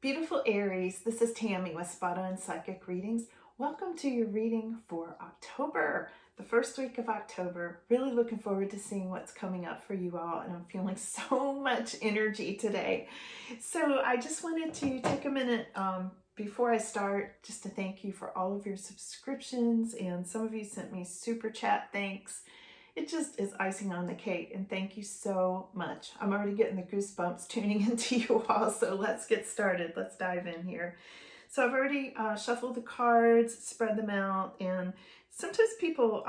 Beautiful Aries, this is Tammy with Spot On Psychic Readings. Welcome to your reading for October, the first week of October. Really looking forward to seeing what's coming up for you all, and I'm feeling so much energy today. So I just wanted to take a minute before I start just to thank you for all of your subscriptions, and some of you sent me super chat thanks. It just is icing on the cake, and thank you so much. I'm already getting the goosebumps tuning into you all, so let's get started. Let's dive in here. So I've already shuffled the cards, spread them out, and sometimes people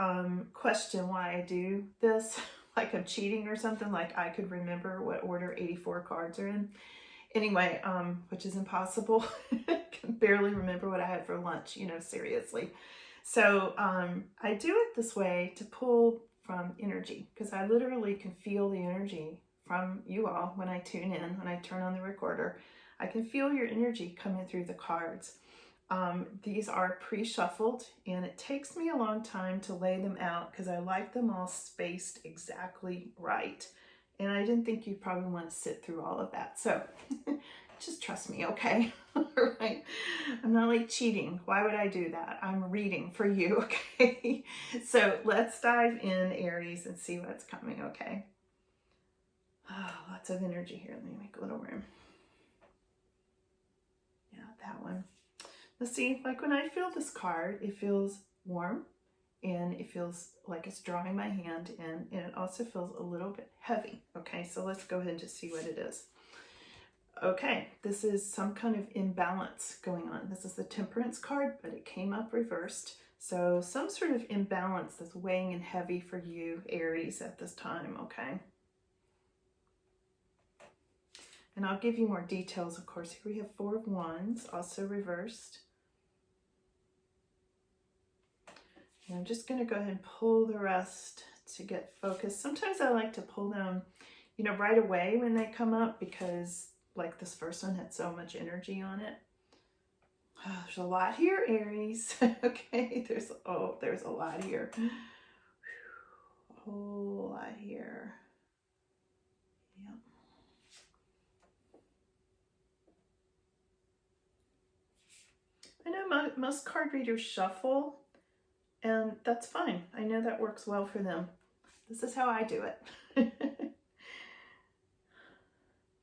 question why I do this, like I'm cheating or something, like I could remember what order 84 cards are in. Anyway, which is impossible. I can barely remember what I had for lunch, seriously. So I do it this way to pull from energy, because I literally can feel the energy from you all when I tune in, when I turn on the recorder. I can feel your energy coming through the cards. These are pre-shuffled, and it takes me a long time to lay them out because I like them all spaced exactly right. And I didn't think you'd probably want to sit through all of that. So just trust me, okay? All right. I'm not like cheating. Why would I do that? I'm reading for you, okay? So let's dive in, Aries, and see what's coming, okay? Oh, lots of energy here. Let me make a little room. Yeah, that one. Let's see, like when I feel this card, it feels warm, and it feels like it's drawing my hand in, and it also feels a little bit heavy. Okay, so let's go ahead and just see what it is. Okay, this is some kind of imbalance going on. This is the Temperance card, but it came up reversed. So some sort of imbalance that's weighing in heavy for you, Aries, at this time, okay? And I'll give you more details, of course. Here we have Four of Wands, also reversed. And I'm just going to go ahead and pull the rest to get focused. Sometimes I like to pull them, right away when they come up, because like this first one had so much energy on it. Oh, there's a lot here, Aries. Okay, there's a lot here. A whole lot here. Yep. I know most card readers shuffle, and that's fine. I know that works well for them. This is how I do it.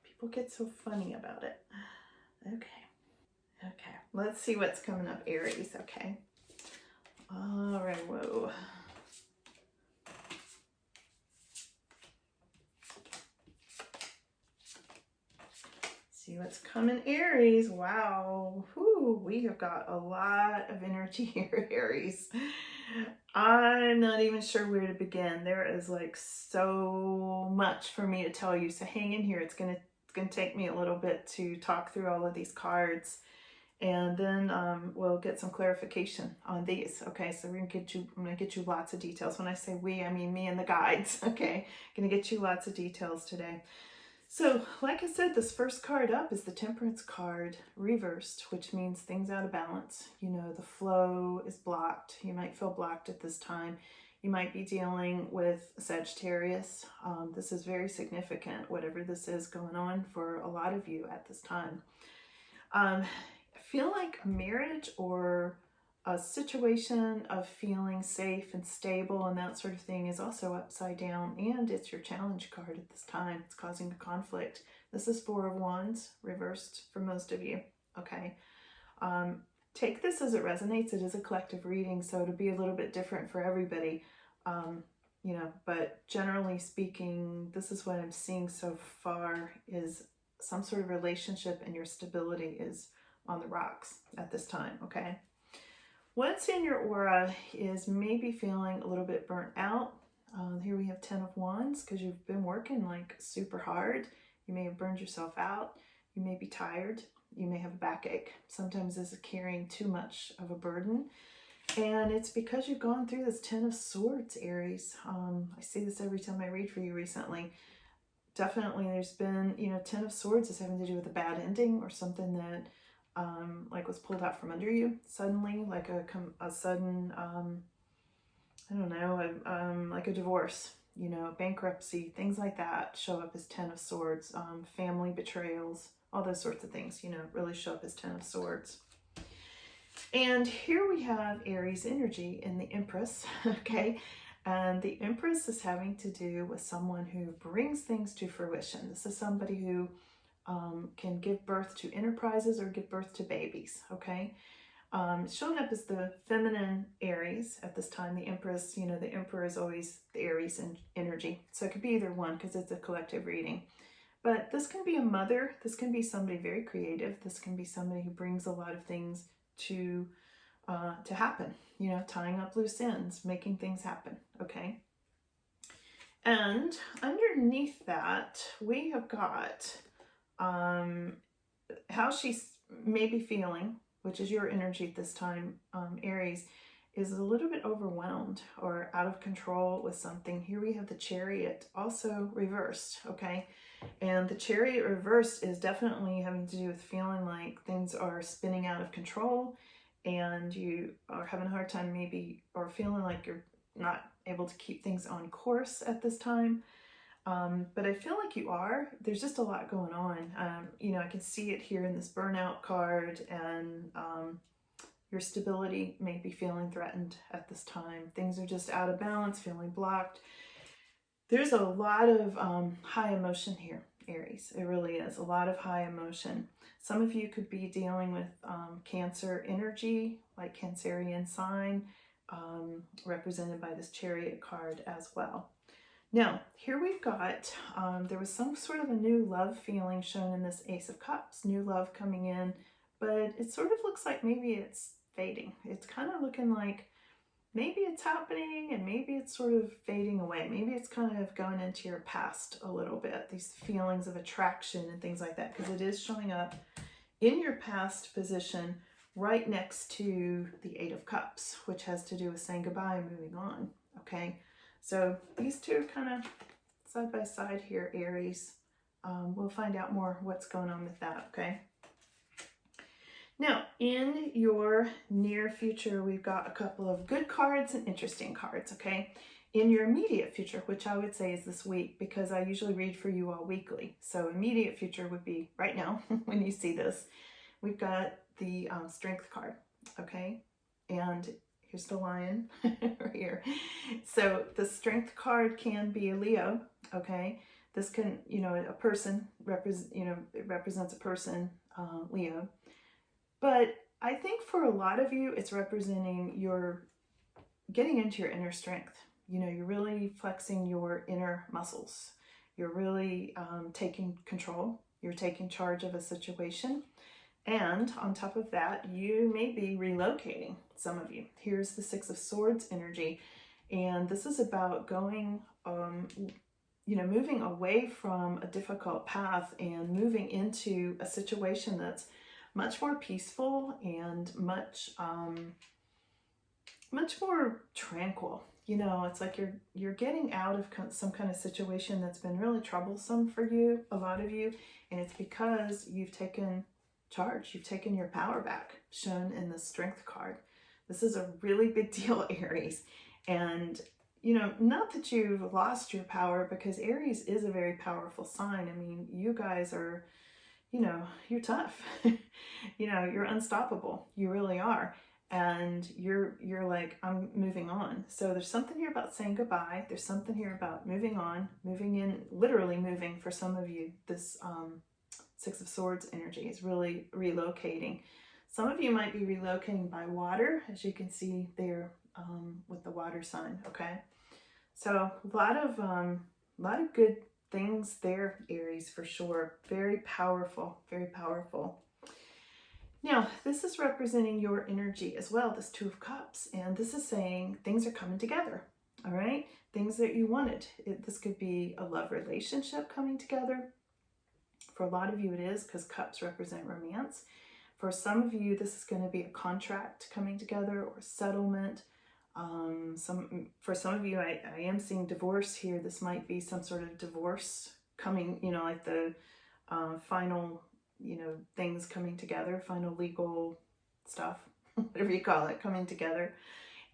People get so funny about it. Okay, let's see what's coming up, Aries, okay? All right, whoa. See what's coming, Aries. Wow. Whew, we have got a lot of energy here, Aries. I'm not even sure where to begin. There is like so much for me to tell you. So hang in here. It's gonna take me a little bit to talk through all of these cards, and then we'll get some clarification on these. Okay, so I'm gonna get you lots of details. When I say we, I mean me and the guides. Okay, gonna get you lots of details today. So, like I said, this first card up is the Temperance card reversed, which means things out of balance. The flow is blocked. You might feel blocked at this time. You might be dealing with Sagittarius. This is very significant, whatever this is going on for a lot of you at this time. I feel like marriage or a situation of feeling safe and stable and that sort of thing is also upside down, and it's your challenge card at this time. It's causing a conflict. This is Four of Wands reversed for most of you, okay? Take this as it resonates. It is a collective reading, so it'll be a little bit different for everybody, but generally speaking, this is what I'm seeing so far, is some sort of relationship and your stability is on the rocks at this time, okay? What's in your aura is maybe feeling a little bit burnt out. Here we have 10 of Wands, because you've been working like super hard. You may have burned yourself out. You may be tired. You may have a backache. Sometimes this is carrying too much of a burden. And it's because you've gone through this 10 of Swords, Aries. I see this every time I read for you recently. Definitely there's been, 10 of Swords is having to do with a bad ending or something that like was pulled out from under you suddenly, like a sudden, I don't know, like a divorce, bankruptcy, things like that show up as 10 of Swords, family betrayals, all those sorts of things, you know, really show up as Ten of Swords. And here we have Aries energy in the Empress, okay? And the Empress is having to do with someone who brings things to fruition. This is somebody who can give birth to enterprises or give birth to babies, okay? Showing up as the feminine Aries at this time. The Empress, you know, the Emperor is always the Aries energy. So it could be either one because it's a collective reading. But this can be a mother. This can be somebody very creative. This can be somebody who brings a lot of things to happen. You know, tying up loose ends, making things happen, okay? And underneath that, we have got how she's maybe feeling, which is your energy at this time, Aries, is a little bit overwhelmed or out of control with something. Here we have the Chariot also reversed, okay? And the Chariot reversed is definitely having to do with feeling like things are spinning out of control and you are having a hard time maybe, or feeling like you're not able to keep things on course at this time. But I feel like you are. There's just a lot going on. You know, I can see it here in this burnout card, and your stability may be feeling threatened at this time. Things are just out of balance, feeling blocked. There's a lot of high emotion here, Aries. It really is. A lot of high emotion. Some of you could be dealing with Cancer energy, like Cancerian sign, represented by this Chariot card as well. Now, here we've got, there was some sort of a new love feeling shown in this Ace of Cups, new love coming in, but it sort of looks like maybe it's fading. It's kind of looking like maybe it's happening and maybe it's sort of fading away. Maybe it's kind of going into your past a little bit, these feelings of attraction and things like that, because it is showing up in your past position right next to the Eight of Cups, which has to do with saying goodbye and moving on, okay? So these two are kind of side by side here, Aries. We'll find out more what's going on with that, okay? Now, in your near future, we've got a couple of good cards and interesting cards, okay? In your immediate future, which I would say is this week, because I usually read for you all weekly. So immediate future would be right now when you see this. We've got the Strength card, okay? And here's the Lion right here. So the Strength card can be a Leo, okay? This can, you know, a person, it represents a person, Leo. But I think for a lot of you, it's representing your getting into your inner strength. You know, you're really flexing your inner muscles. You're really taking control. You're taking charge of a situation. And on top of that, you may be relocating, some of you. Here's the Six of Swords energy. And this is about going, you know, moving away from a difficult path and moving into a situation that's much more peaceful and much more tranquil. You know, it's like you're getting out of some kind of situation that's been really troublesome for you, a lot of you, and it's because you've taken charge. You've taken your power back, shown in the Strength card. This is a really big deal, Aries. And, you know, not that you've lost your power, because Aries is a very powerful sign. I mean, you guys are, you know, you're tough. You know, you're unstoppable. You really are. And you're like, I'm moving on. So there's something here about saying goodbye. There's something here about moving on, moving in, literally moving for some of you. This Six of Swords energy is really relocating. Some of you might be relocating by water, as you can see there with the water sign, okay? So a lot of good things there, Aries, for sure. Very powerful, very powerful. Now, this is representing your energy as well, this Two of Cups, and this is saying things are coming together, all right? Things that you wanted. This could be a love relationship coming together. For a lot of you it is, because cups represent romance. For some of you, this is going to be a contract coming together or settlement. For some of you, I am seeing divorce here. This might be some sort of divorce coming, you know, like the final, you know, things coming together, final legal stuff, whatever you call it, coming together.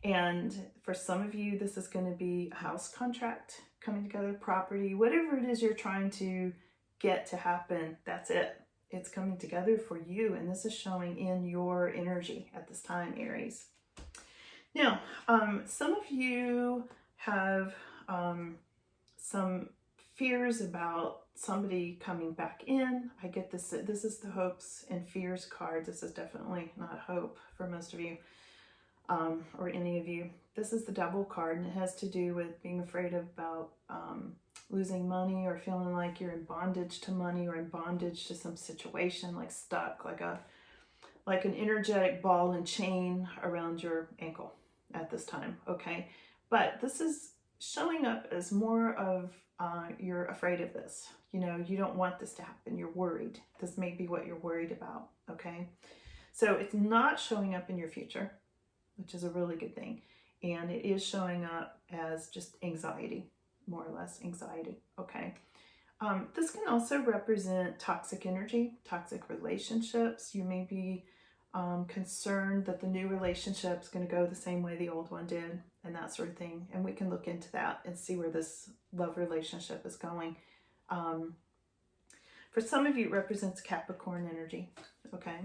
And for some of you, this is going to be a house contract coming together, property, whatever it is you're trying to get to happen, that's it. it's coming together for you, and this is showing in your energy at this time, Aries. Now, some of you have some fears about somebody coming back in. I get this. This is the hopes and fears card. This is definitely not hope for most of you, or any of you. This is the Devil card, and it has to do with being afraid about losing money, or feeling like you're in bondage to money, or in bondage to some situation, like stuck, like an energetic ball and chain around your ankle at this time. Okay, but this is showing up as more of you're afraid of this. You know, you don't want this to happen. You're worried. This may be what you're worried about. Okay, so it's not showing up in your future, which is a really good thing. And it is showing up as just anxiety, more or less anxiety. Okay. This can also represent toxic energy, toxic relationships. You may be concerned that the new relationship is going to go the same way the old one did, and that sort of thing. And we can look into that and see where this love relationship is going. For some of you, it represents Capricorn energy. Okay.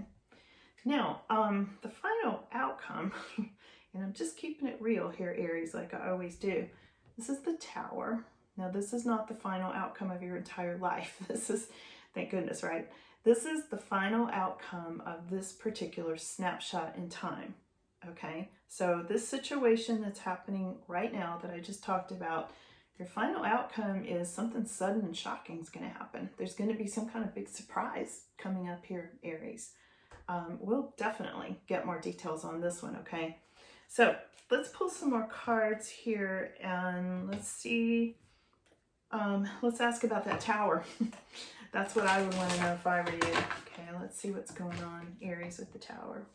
Now, the final outcome, and I'm just keeping it real here, Aries, like I always do. This is the Tower. Now, this is not the final outcome of your entire life. This is, thank goodness, right? This is the final outcome of this particular snapshot in time. Okay, so this situation that's happening right now that I just talked about, your final outcome is something sudden and shocking is going to happen. There's going to be some kind of big surprise coming up here, Aries. We'll definitely get more details on this one, okay? So let's pull some more cards here, and let's see. Let's ask about that Tower. That's what I would want to know if I were you. Okay, let's see what's going on, Aries, with the Tower.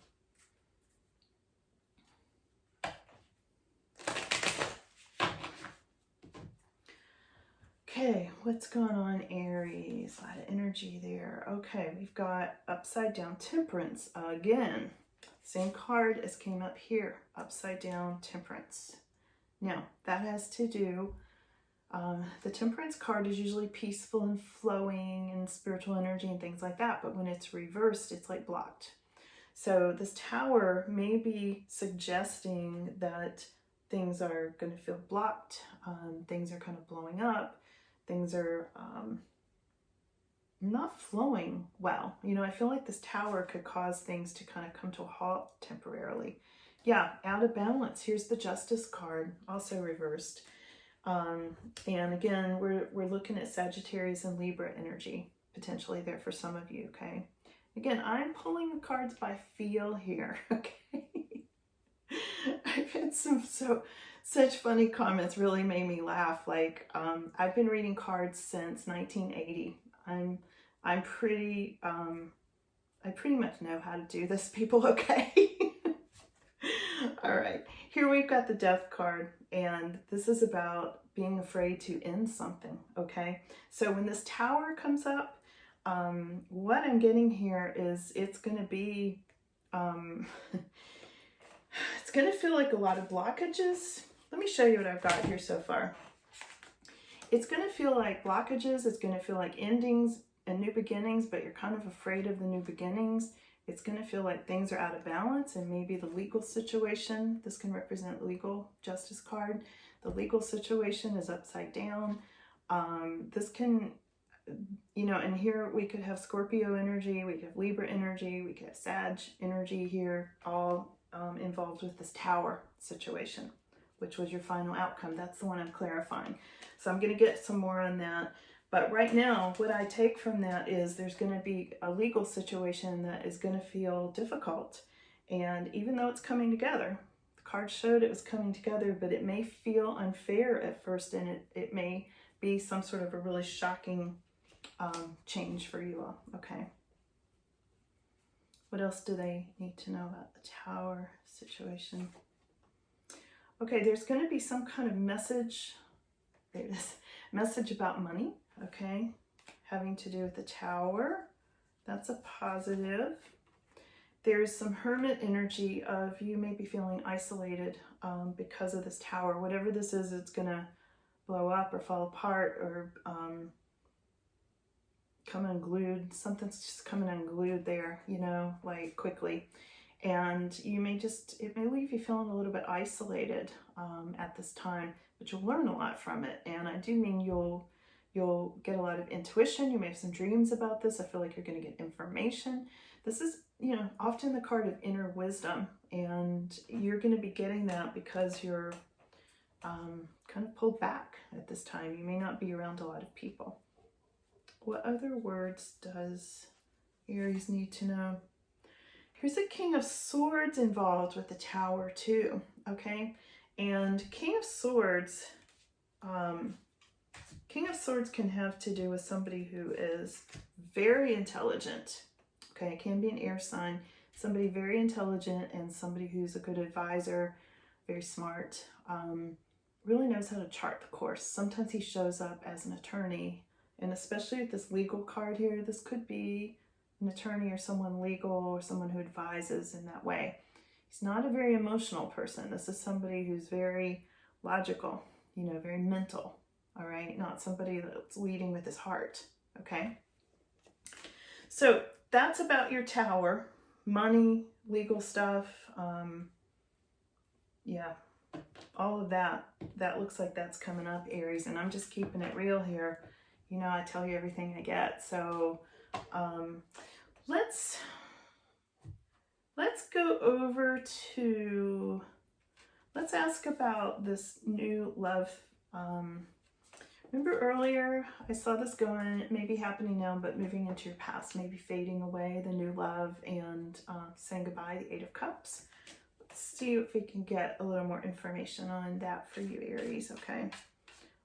Okay, what's going on, Aries? A lot of energy there. Okay, we've got upside down Temperance again. Same card as came up here, upside down Temperance. Now, that has to do, the Temperance card is usually peaceful and flowing and spiritual energy and things like that, but when it's reversed, it's like blocked. So this Tower may be suggesting that things are going to feel blocked, things are kind of blowing up, things are not flowing well. You know, I feel like this Tower could cause things to kind of come to a halt temporarily. Yeah, out of balance. Here's the Justice card, also reversed. And again, we're looking at Sagittarius and Libra energy, potentially there for some of you, okay? Again, I'm pulling the cards by feel here, okay? I've had such funny comments, really made me laugh. Like, I've been reading cards since 1980. I'm pretty, I pretty much know how to do this, people, okay? All right, here we've got the Death card, and this is about being afraid to end something, okay? So when this Tower comes up, what I'm getting here is it's going to be, it's going to feel like a lot of blockages. Let me show you what I've got here so far. It's going to feel like blockages. It's going to feel like endings and new beginnings, but you're kind of afraid of the new beginnings. It's going to feel like things are out of balance, and maybe the legal situation, this can represent legal Justice card. The legal situation is upside down. This can, you know, and here we could have Scorpio energy, we could have Libra energy, we could have Sag energy here, all involved with this Tower situation, which was your final outcome. That's the one I'm clarifying. So I'm going to get some more on that. But right now, what I take from that is there's going to be a legal situation that is going to feel difficult. And even though it's coming together, the card showed it was coming together, but it may feel unfair at first, and it may be some sort of a really shocking change for you all. Okay. What else do they need to know about the Tower situation? Okay, there's going to be some kind of message. There it is. Message about money. Okay, having to do with the Tower. That's a positive. There's some Hermit energy of you may be feeling isolated because of this Tower. Whatever this is, it's going to blow up or fall apart, or come unglued. Something's just coming unglued there, you know, like quickly. And it may leave you feeling a little bit isolated at this time, but you'll learn a lot from it. And I do mean you'll get a lot of intuition. You may have some dreams about this. I feel like you're going to get information. This is, you know, often the card of inner wisdom, and you're going to be getting that because you're kind of pulled back at this time. You may not be around a lot of people. What other words does Aries need to know? Here's a King of Swords involved with the Tower too, okay? And King of Swords can have to do with somebody who is very intelligent, okay? It can be an air sign, somebody very intelligent and somebody who's a good advisor, very smart, really knows how to chart the course. Sometimes he shows up as an attorney, and especially with this legal card here, this could be an attorney or someone legal or someone who advises in that way. He's not a very emotional person. This is somebody who's very logical, you know, very mental, all right? Not somebody that's leading with his heart, okay? So that's about your Tower. Money, legal stuff, yeah, all of that. That looks like that's coming up, Aries, and I'm just keeping it real here. You know, I tell you everything I get. So let's go over to, let's ask about this new love. Remember earlier I saw this going, it may be happening now, but moving into your past, maybe fading away, the new love, and saying goodbye, the Eight of Cups. Let's see if we can get a little more information on that for you, Aries, okay?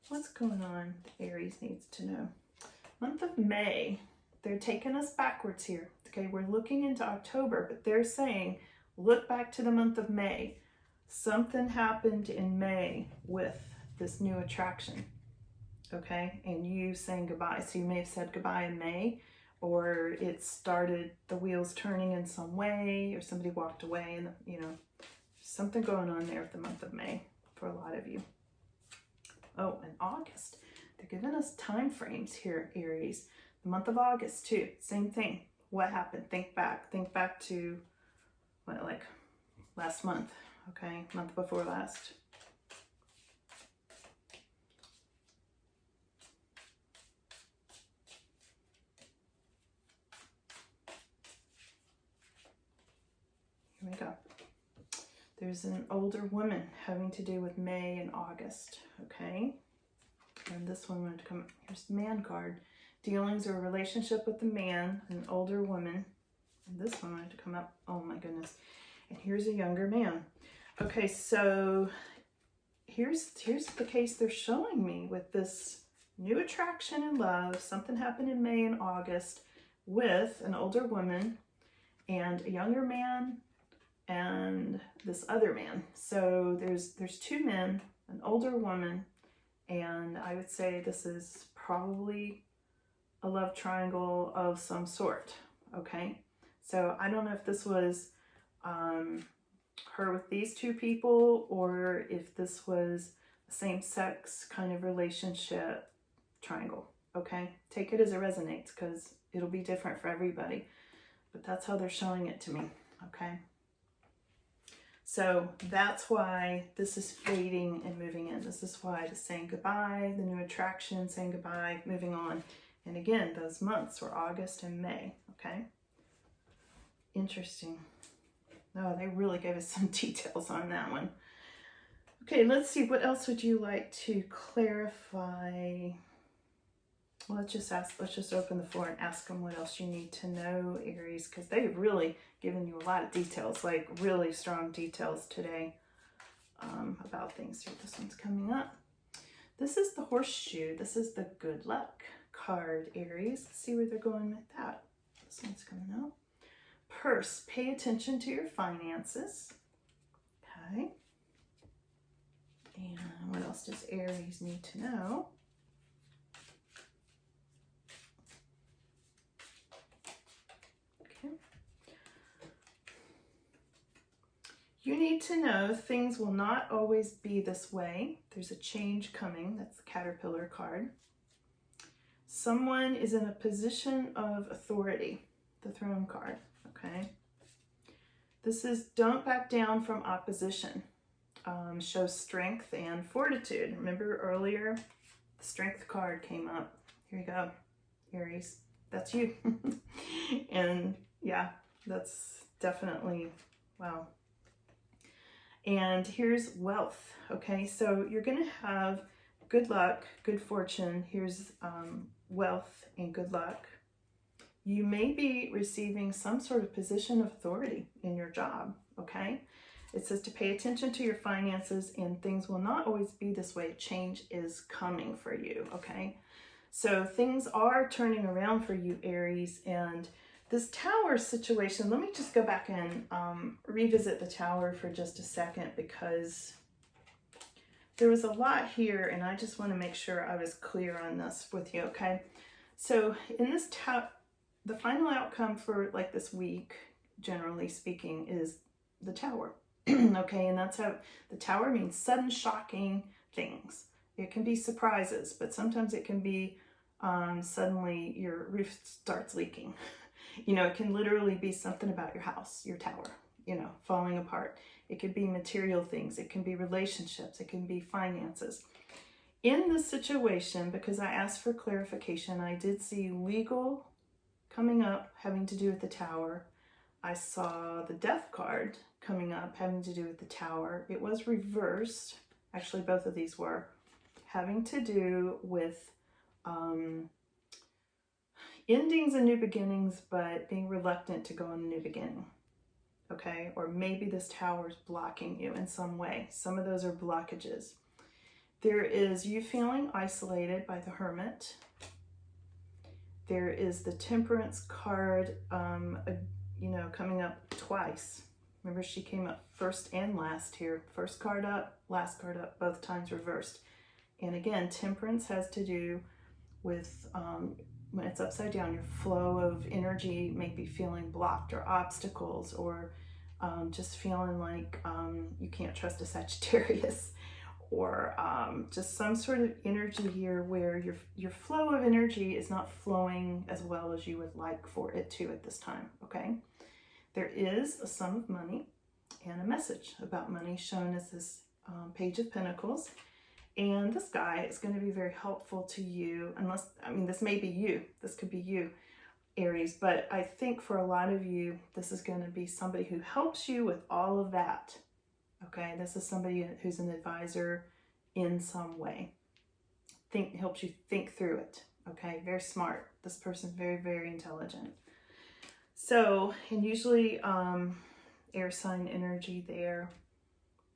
What's going on Aries needs to know? Month of May, they're taking us backwards here. Okay, we're looking into October, but they're saying, look back to the month of May. Something happened in May with this new attraction, okay? And you saying goodbye. So you may have said goodbye in May, or it started the wheels turning in some way, or somebody walked away, and, you know, something going on there with the month of May for a lot of you. Oh, and August. They're giving us time frames here, Aries. The month of August too, same thing. What happened? Think back to what, like last month, okay? Month before last. Here we go. There's an older woman having to do with May and August, okay? And this one wanted to come, here's the man card. Dealings or a relationship with a man, an older woman. And this one wanted to come up, oh my goodness. And here's a younger man. Okay, so here's the case they're showing me with this new attraction in love. Something happened in May and August with an older woman and a younger man and this other man. So there's two men, an older woman, and I would say this is probably a love triangle of some sort, okay? So I don't know if this was her with these two people, or if this was a same-sex kind of relationship triangle, okay? Take it as it resonates, because it'll be different for everybody, but that's how they're showing it to me, okay? So that's why this is fading and moving in. This is why the saying goodbye, the new attraction, saying goodbye, moving on. And again, those months were August and May, okay? Interesting. Oh, they really gave us some details on that one. Okay, let's see. What else would you like to clarify? Well, let's just open the floor and ask them what else you need to know, Aries, because they've really given you a lot of details, like really strong details today about things. Here, this one's coming up. This is the horseshoe. This is the good luck card, Aries. Let's see where they're going with that. This one's coming up. Purse. Pay attention to your finances. Okay. And what else does Aries need to know? You need to know things will not always be this way. There's a change coming. That's the Caterpillar card. someone is in a position of authority, the Throne card, okay? This is don't back down from opposition. Show strength and fortitude. Remember earlier, the Strength card came up. Here you go, Aries. That's you. And yeah, that's definitely, wow. And here's wealth, okay? So you're going to have good luck, good fortune. Here's wealth and good luck. You may be receiving some sort of position of authority in your job, okay? It says to pay attention to your finances, and things will not always be this way. Change is coming for you, okay? So things are turning around for you, Aries, and this Tower situation, let me just go back and revisit the Tower for just a second, because there was a lot here, and I just want to make sure I was clear on this with you, okay? So in this the final outcome for like this week, generally speaking, is the Tower. Okay, and that's how the Tower means sudden, shocking things. It can be surprises, but sometimes it can be suddenly your roof starts leaking. You know, it can literally be something about your house, your tower, you know, falling apart. It could be material things. It can be relationships. It can be finances. In this situation, because I asked for clarification, I did see legal coming up having to do with the Tower. I saw the Death card coming up having to do with the Tower. It was reversed. Actually, both of these were having to do with endings and new beginnings, but being reluctant to go on a new beginning. Okay, or maybe this Tower is blocking you in some way. Some of those are blockages. There is you feeling isolated by the Hermit. There is the Temperance card, you know, coming up twice. Remember, she came up first and last here. First card up, last card up, both times reversed. And again, Temperance has to do with when it's upside down, your flow of energy may be feeling blocked, or obstacles, or just feeling like you can't trust a Sagittarius, or just some sort of energy here where your flow of energy is not flowing as well as you would like for it to at this time, okay? There is a sum of money and a message about money shown as this Page of Pentacles. And this guy is going to be very helpful to you, unless, I mean, this may be you. This could be you, Aries. But I think for a lot of you, this is going to be somebody who helps you with all of that. Okay, this is somebody who's an advisor in some way. Helps you think through it. Okay, very smart. This person's very, very intelligent. So, and usually air sign energy there.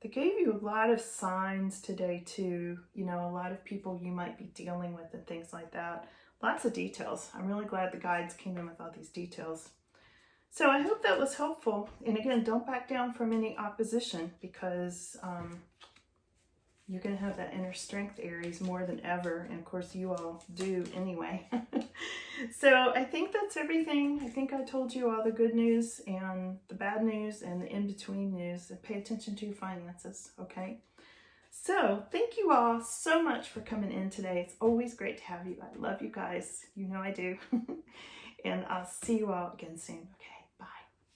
They gave you a lot of signs today too, you know, a lot of people you might be dealing with and things like that. Lots of details. I'm really glad the guides came in with all these details. So I hope that was helpful. And again, don't back down from any opposition, because you're going to have that inner strength, Aries, more than ever. And of course you all do anyway. So I think that's everything. I think I told you all the good news and the bad news and the in-between news. And pay attention to your finances, okay? So thank you all so much for coming in today. It's always great to have you. I love you guys. You know I do. And I'll see you all again soon, okay?